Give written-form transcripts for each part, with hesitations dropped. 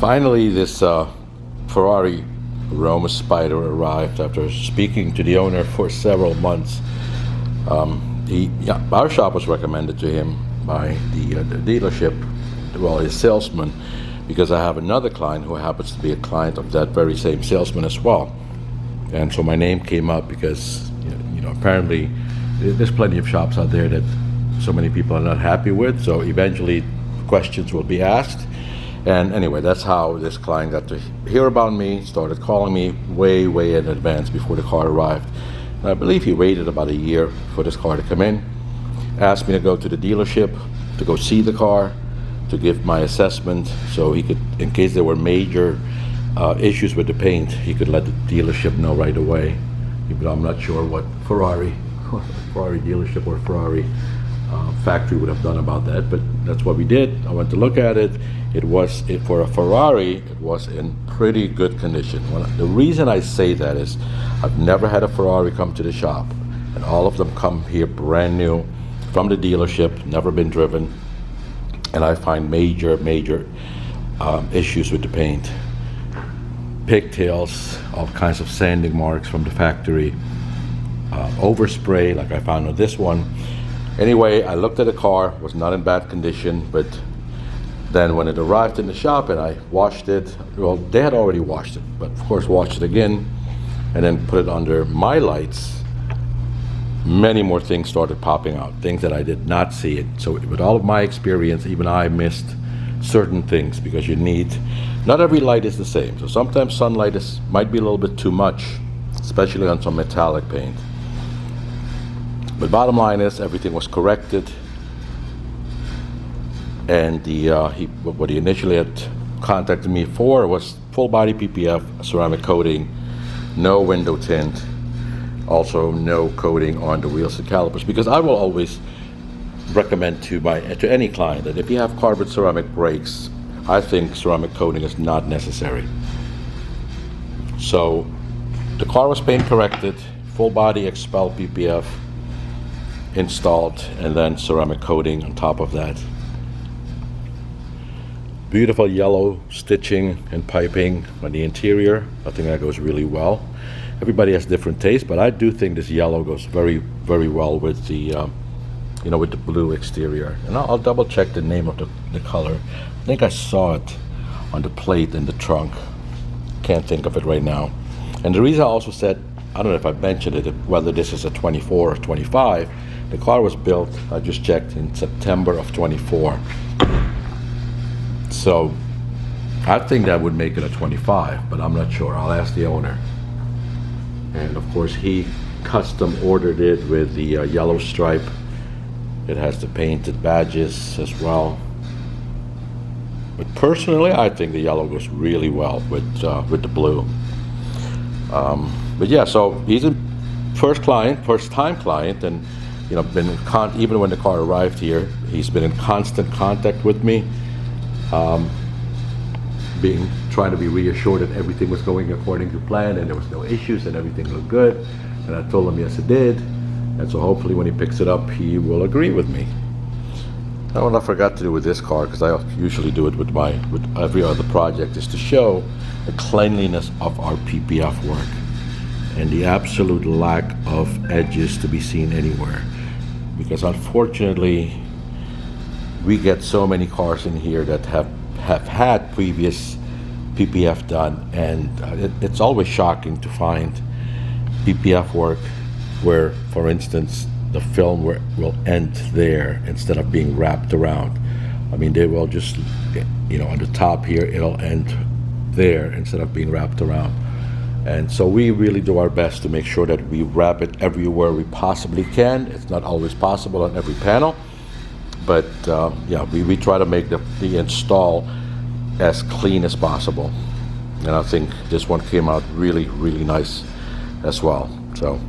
Finally, this Ferrari Roma Spider arrived after speaking to the owner for several months. Our shop was recommended to him by the dealership, well, his salesman, because I have another client who happens to be a client of that very same salesman as well. And so my name came up because, apparently there's plenty of shops out there that so many people are not happy with, so eventually questions will be asked. And anyway, that's how this client got to hear about me, started calling me way in advance before the car arrived. And I believe he waited about a year for this car to come in, asked me to go to the dealership, to go see the car, to give my assessment, so he could, in case there were major issues with the paint, he could let the dealership know right away. But I'm not sure what Ferrari dealership or Ferrari factory would have done about that, but that's what we did. I went to look at it. For a Ferrari, it was in pretty good condition. The reason I say that is I've never had a Ferrari come to the shop, and all of them come here brand new from the dealership, never been driven, and I find major issues with the paint. Pigtails, all kinds of sanding marks from the factory, overspray like I found on this one. Anyway, I looked at the car, was not in bad condition, but then when it arrived in the shop and I washed it, well, they had already washed it, but of course washed it again and then put it under my lights, many more things started popping out, things that I did not see it. So with all of my experience, even I missed certain things because not every light is the same. So sometimes sunlight might be a little bit too much, especially on some metallic paint. But bottom line is everything was corrected, and what he initially had contacted me for was full body PPF, ceramic coating, no window tint, also no coating on the wheels and calipers, because I will always recommend to any client that if you have carbon ceramic brakes, I think ceramic coating is not necessary. So the car was paint corrected, full body Xpel PPF installed, and then ceramic coating on top of that. Beautiful yellow stitching and piping on the interior. I think that goes really well. Everybody has different tastes, but I do think this yellow goes very well with the with the blue exterior. And I'll double check the name of the color. I think I saw it on the plate in the trunk. Can't think of it right now. And the reason I also said, I don't know if I mentioned it, whether this is a 24 or 25, the car was built, I just checked, in September of 24. So I think that would make it a 25, but I'm not sure. I'll ask the owner. And of course he custom ordered it with the yellow stripe. It has the painted badges as well. But personally, I think the yellow goes really well with the blue. But yeah, so he's a first time client, and even when the car arrived here, he's been in constant contact with me, trying to be reassured that everything was going according to plan and there was no issues and everything looked good. And I told him yes, it did. And so hopefully when he picks it up, he will agree with me. Now, what I forgot to do with this car, because I usually do it with every other project, is to show the cleanliness of our PPF work and the absolute lack of edges to be seen anywhere. Because unfortunately, we get so many cars in here that have had previous PPF done, and it's always shocking to find PPF work where, for instance, the film will end there instead of being wrapped around. I mean, they will just, on the top here, it'll end there instead of being wrapped around. And so we really do our best to make sure that we wrap it everywhere we possibly can. It's not always possible on every panel, but we try to make the install as clean as possible. And I think this one came out really nice as well. So,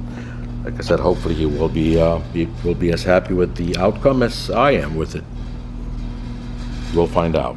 like I said, hopefully he will be as happy with the outcome as I am with it. We'll find out.